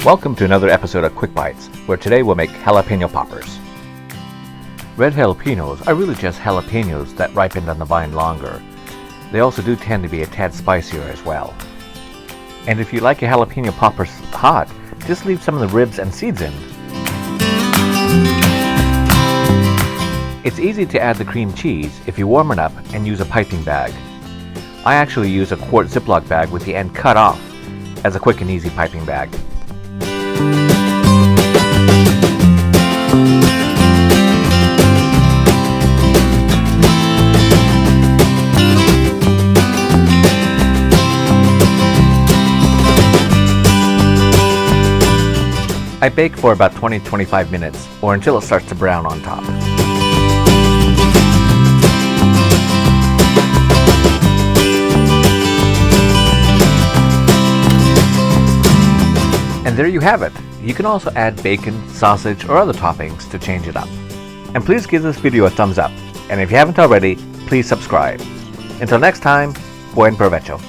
Welcome to another episode of Quick Bites, where today we'll make jalapeno poppers. Red jalapenos are really just jalapenos that ripened on the vine longer. They also do tend to be a tad spicier as well. And if you like your jalapeno poppers hot, just leave some of the ribs and seeds in. It's easy to add the cream cheese if you warm it up and use a piping bag. I actually use a quart Ziploc bag with the end cut off as a quick and easy piping bag. I bake for about 20-25 minutes or until it starts to brown on top. And there you have it. You can also add bacon, sausage, or other toppings to change it up. And please give this video a thumbs up. And if you haven't already, please subscribe. Until next time, buen provecho.